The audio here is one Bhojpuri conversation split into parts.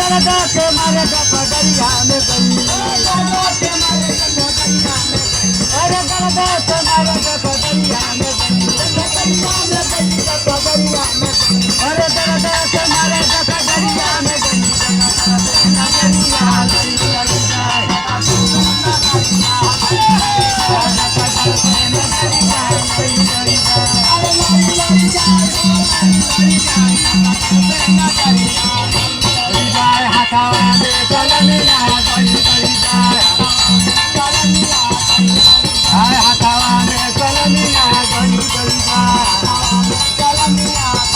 दर्द के मारे पगड़िया में गई अरे दर्द के मारे पगड़िया में अरे दर्द के मारे पगड़िया में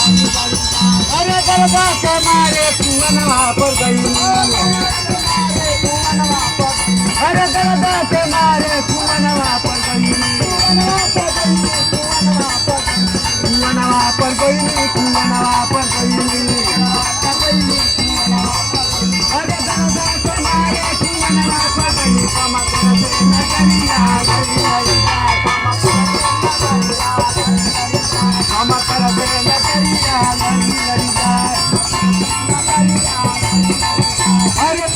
अरे दरबार के मारे कुआनवा पर गई अरे दरबार के मारे कुआनवा पर गई कुआनवा पर गई अरे दरबार के मारे कुआनवा पर गई कमर से नजरिया हम कर दे नजरिया अरे